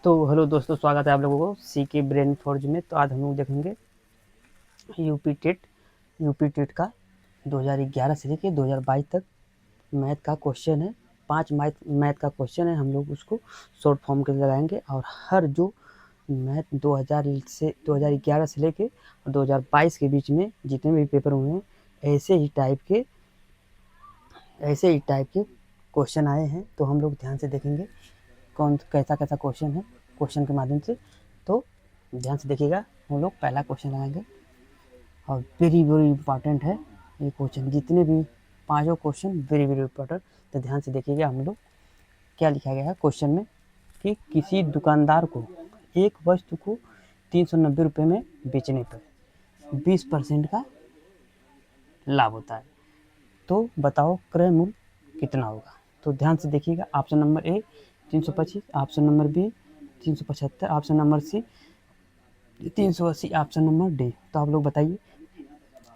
तो हेलो दोस्तों, स्वागत है आप लोगों को सी के ब्रेन फॉर्ज में। तो आज हम लोग देखेंगे यूपी टेट का 2011 से लेकर 2022 तक मैथ का क्वेश्चन है। 5 मैथ का क्वेश्चन है, हम लोग उसको शॉर्ट फॉर्म के लगाएंगे। और हर जो मैथ 2011 से लेके 2022 के बीच में जितने भी पेपर हुए हैं, ऐसे ही टाइप के क्वेश्चन आए हैं। तो हम लोग ध्यान से देखेंगे कौन कैसा क्वेश्चन है क्वेश्चन के माध्यम से। तो ध्यान से देखिएगा, हम लोग पहला क्वेश्चन लगाएंगे और वेरी वेरी इंपॉर्टेंट है ये क्वेश्चन। जितने भी पांचों क्वेश्चन वेरी वेरी इंपॉर्टेंट। तो ध्यान से देखिएगा हम लोग क्या लिखा गया है क्वेश्चन में कि किसी दुकानदार को एक वस्तु को 390 रुपये में बेचने पर 20% का लाभ होता है। तो बताओ क्रय मूल्य कितना होगा। तो ध्यान से देखिएगा, option number A 325, option number B 375, option number C 380, option number D. तो आप लोग बताइए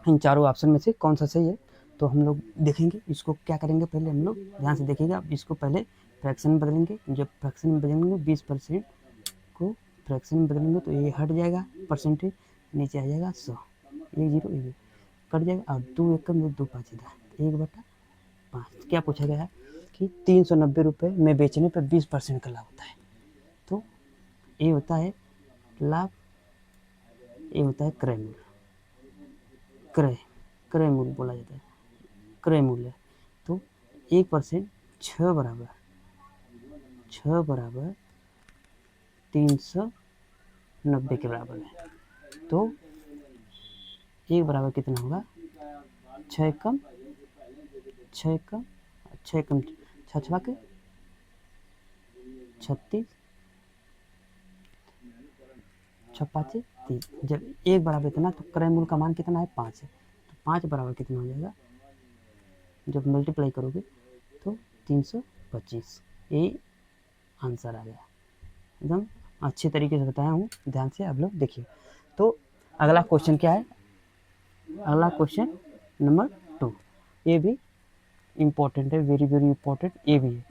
इन चारों ऑप्शन में से कौन सा सही है। तो हम लोग देखेंगे इसको क्या करेंगे। पहले हम लोग ध्यान से देखिएगा, इसको पहले फ्रैक्शन में बदलेंगे। जब फ्रैक्शन में बदलेंगे 20% को फ्रैक्शन में बदलेंगे तो ये हट जाएगा, परसेंटेज नीचे आ जाएगा 100, 1 0 कट जाएगा। और 2 एकम में 2 5 1/5। क्या पूछा गया है कि 390 रुपये में बेचने पर 20% का लाभ होता है। तो ये होता है लाभ, ये होता है क्रय मूल्य। क्रय मूल्य बोला जाता है, क्रय मूल्य। तो 1% 6 बराबर 390 के बराबर है। तो 1 बराबर कितना होगा, 6 कम 6 कम 6 कम 6 के 36, 6 5 30। जब 1 बराबर इतना तो क्रय मूल्य का मान कितना है, 5 है। तो 5 बराबर कितना हो जाएगा, जब मल्टीप्लाई करोगे तो 325। ये आंसर आ गया। एकदम अच्छे तरीके से बताया हूँ, ध्यान से आप लोग देखिए। तो अगला क्वेश्चन क्या है, अगला क्वेश्चन नंबर 2। ये भी इम्पोर्टेंट है, वेरी वेरी इम्पोर्टेंट ये भी है।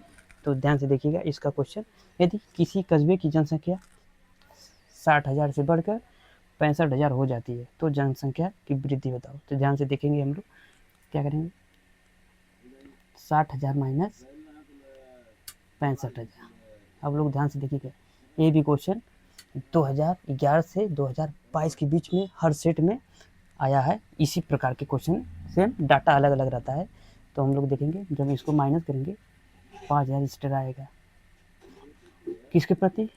तो ध्यान से देखिएगा इसका क्वेश्चन। यदि किसी कस्बे की जनसंख्या 60,000 से बढ़कर 65,000 हो जाती है तो जनसंख्या की वृद्धि बताओ। तो ध्यान से देखेंगे हम लोग क्या करेंगे, 60,000 माइनस 65,000। अब लोग ध्यान से देखिएगा, ये भी क्वेश्चन 2011 से 2022 के बीच में हर सेट में आया है। इसी प्रकार के क्वेश्चन सेम, डाटा अलग अलग रहता है। तो हम लोग देखेंगे जब इसको माइनस करेंगे 5,000 स्टेट आएगा किसके प्रति,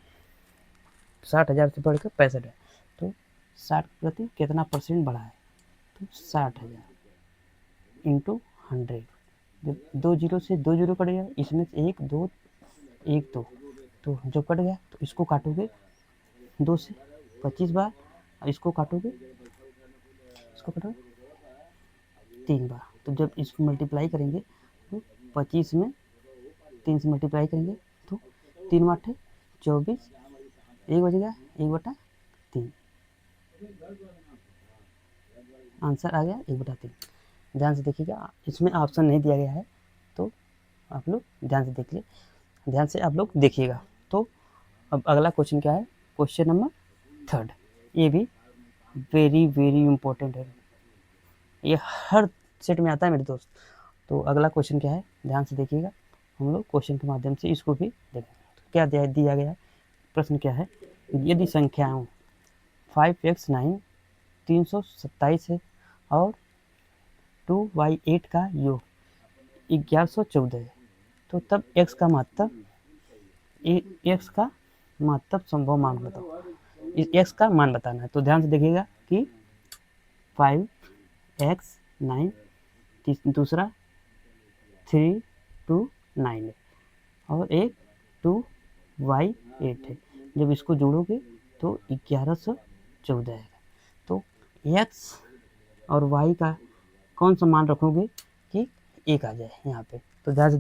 60,000 से बढ़कर 65,000। तो 60 प्रति कितना परसेंट बढ़ा है, तो 60,000 इंटू 100। जब 2 जीरो से 2 जीरो कट गया, इसमें से 1 2 1 2, तो जब कट गया तो इसको काटोगे 2 से 25 बार, और इसको काटोगे 3 बार। तो जब इसको मल्टीप्लाई करेंगे तो 25 में 3 से मल्टीप्लाई करेंगे तो 3 8 24, 1 बचेगा 1/3। आंसर आ गया 1/3। ध्यान से देखिएगा, इसमें ऑप्शन नहीं दिया गया है, तो आप लोग ध्यान से देख लीजिए, ध्यान से आप लोग देखिएगा। तो अब अगला क्वेश्चन क्या है, क्वेश्चन नंबर 3। ये भी वेरी वेरी इंपॉर्टेंट है, ये हर सेट में आता है मेरे दोस्त। तो अगला क्वेश्चन क्या है, ध्यान से देखिएगा, हम लोग क्वेश्चन के माध्यम से इसको भी देखेंगे। तो क्या दिया गया है, प्रश्न क्या है, यदि संख्याओं 5x9 327 है और 2y8 का योग 1114 है, तो तब x का महत्तम संभव मान बताओ। इस x का मान बताना है। तो ध्यान से देखिएगा कि 5x9 दूसरा 3 2 9 है और एक 2y8 है। जब इसको जोड़ोगे तो 1114 आएगा। तो x और y का कौन सा मान रखोगे कि 1 आ जाए यहाँ पे। तो ध्यान से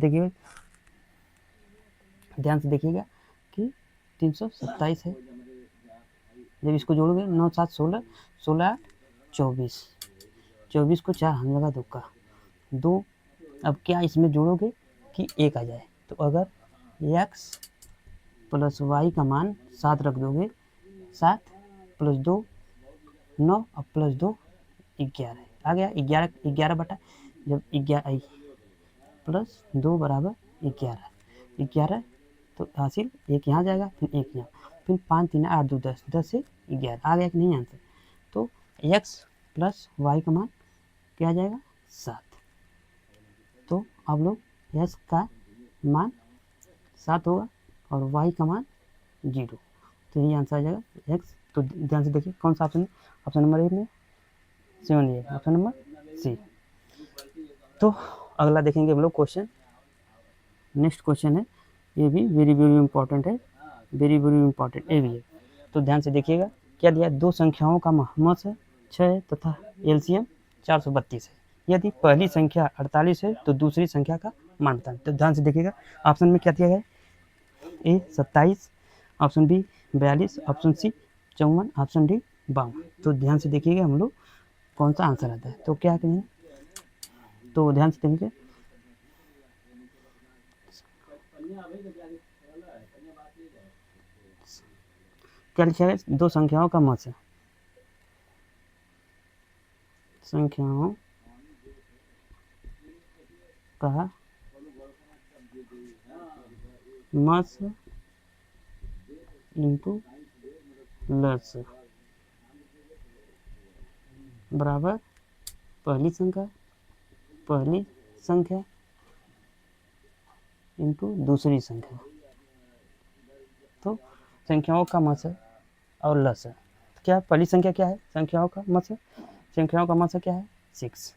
देखिएगा कि 327 है, जब इसको जोड़ोगे 9 7 16, 16 8 24, 24 को 4 हम लगा 2 का 2। अब क्या इसमें जोड़ोगे कि 1 आ जाए। तो अगर x प्लस y का मान 7 रख दोगे, 7 प्लस 2 9 और प्लस 2 11 आ गया। 11 11 बटा, जब 11 प्लस 2 बराबर 11, 11 तो हासिल एक यहाँ जाएगा, फिर एक यहाँ, फिर 5 3 8 2 10, 10 से 11 आ गया कि नहीं आंसर। तो x प्लस वाई का मान क्या आ जाएगा 7। तो आप लोग x का मान 7 होगा और y का मान 0, तो यही आंसर आ जाएगा x। तो ध्यान से देखिए कौन सा ऑप्शन है, ऑप्शन नंबर 1 में 7 ये, ऑप्शन नंबर सी। तो अगला देखेंगे हम लोग क्वेश्चन। नेक्स्ट क्वेश्चन है, ये भी वेरी वेरी इंपॉर्टेंट है, वेरी वेरी इंपॉर्टेंट ये भी है। तो ध्यान से देखिएगा क्या दिया है, दो संख्याओं का महमस है 6 तथा एलसीएम 432 है। यदि पहली संख्या 48 है तो दूसरी संख्या का मान बताएं। तो ध्यान से देखिएगा ऑप्शन में क्या दिया गया है, A 27, option B 42, option C 54, option D 52। तो ध्यान से देखिएगा हम लोग कौन सा आंसर आता है। तो क्या करेंगे, तो ध्यान से देखिए क्या लिखा है, दो संख्याओं का मस है, संख्याओं का मस इंटू लस बराबर पहली संख्या इंटू दूसरी संख्या। तो संख्याओं का मस है और लस है, तो क्या पहली संख्या क्या है, संख्याओं का मस है, संख्याओं का मस है क्या है 6,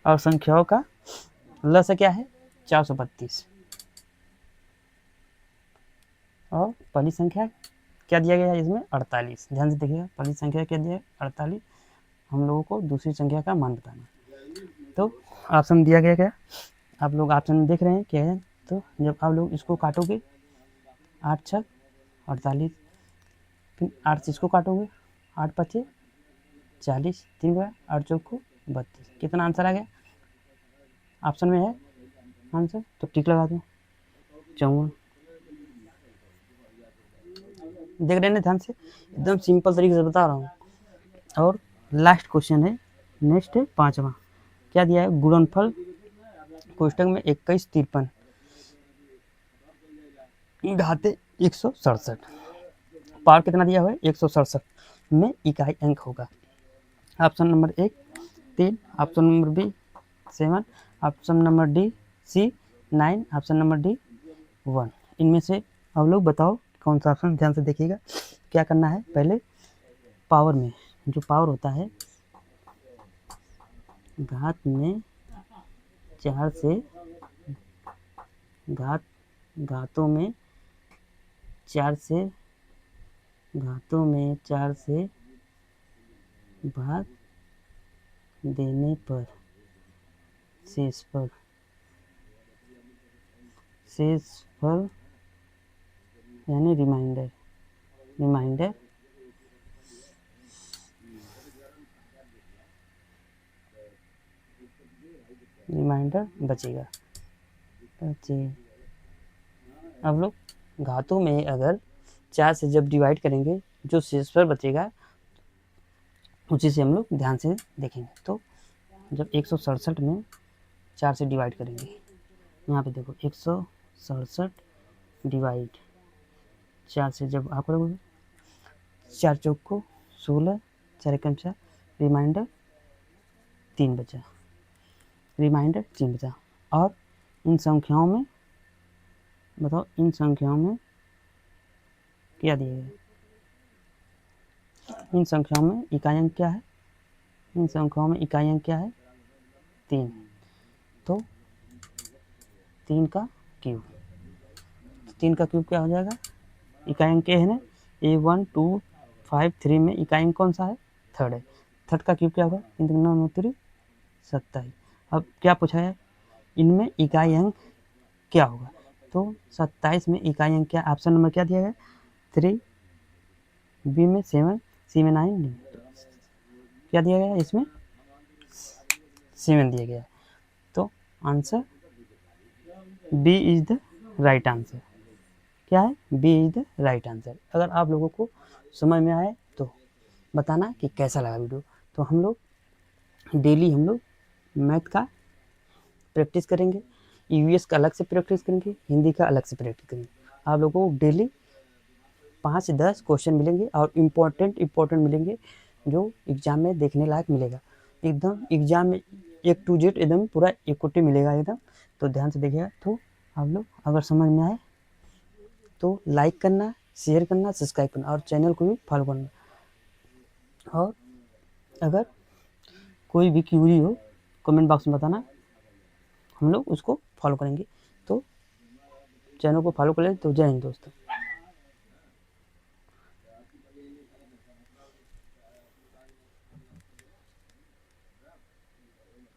और संख्याओं का लस क्या है 432, और पहली संख्या क्या दिया गया है इसमें 48। ध्यान से देखिएगा पहली संख्या क्या दिया है 48, हम लोगों को दूसरी संख्या का मान बताना। तो ऑप्शन दिया गया क्या, आप लोग ऑप्शन में देख रहे हैं क्या है। तो जब आप लोग इसको काटोगे 8 6 48, फिर 8 से इसको काटोगे 8 5 40, 3 बार 8 चौको 32, कितना आंसर आ गया, ऑप्शन में है आंसर, तो टिक लगा दो 54। देख रहे हैं ध्यान से, एकदम सिंपल तरीके से बता रहा हूँ। और लास्ट क्वेश्चन है, नेक्स्ट है 5वां, क्या दिया है, गुणनफल कोष्टक में 21 53 घाते 167, पावर कितना दिया हुआ है 167 में इकाई अंक होगा। Option number 1 3, option number B 7, option number D C 9, option number D 1। इनमें से आप लोग बताओ कौन सा ऑप्शन। ध्यान से देखिएगा क्या करना है, पहले पावर में जो पावर होता है घात में 4 से घातों में 4 से भाग देने पर शेषफल यानी रिमाइंडर बचेगा। अब लोग घातों में अगर 4 से जब डिवाइड करेंगे जो शेषफल बचेगा उसी से हम लोग ध्यान से देखेंगे। तो जब 167 में 4 से डिवाइड करेंगे, यहाँ पे देखो 167 डिवाइड 4 से जब आप करोगे 4 चौक को 16, 4 एकम 4, रिमाइंडर 3 बचा, और इन संख्याओं में बताओ, इन संख्याओं में क्या दिया गया, इन संख्याओं में इकाई अंक क्या है, इन संख्याओं में इकाई अंक क्या है 3, तो 3 का क्यूब, 3 का क्यूब क्या हो जाएगा, इकाई अंक है ना A1 2 5 3 में इकाई अंक कौन सा है, थर्ड है, थर्ड का क्यूब क्या होगा 3 9 9 3 27। अब क्या पूछा है, इनमें इकाई अंक क्या होगा, तो 27 में इकाई अंक क्या, ऑप्शन नंबर क्या दिया गया 3, बी में 7, सी में 9, डी क्या दिया गया, इसमें 7 दिया गया। तो answer B is the right answer. क्या है, B is the right answer. अगर आप लोगों को समझ में आए तो बताना कि कैसा लगा वीडियो। तो हम लोग डेली मैथ का प्रैक्टिस करेंगे, ईवीएस का अलग से प्रैक्टिस करेंगे, हिंदी का अलग से प्रैक्टिस करेंगे। आप लोगों को डेली 5-10 क्वेश्चन मिलेंगे और इम्पोर्टेंट मिलेंगे जो एग्ज़ाम में देखने लायक मिलेगा। एकदम एग्ज़ाम में A to Z एकदम पूरा इक्वलिटी मिलेगा एकदम। तो ध्यान से देखिएगा। तो आप लोग अगर समझ में आए तो लाइक करना, शेयर करना, सब्सक्राइब करना और चैनल को भी फॉलो करना। और अगर कोई भी क्यूरी हो कमेंट बॉक्स में बताना, हम लोग उसको फॉलो करेंगे। तो चैनल को फॉलो कर लें। तो जय हिंद दोस्तों।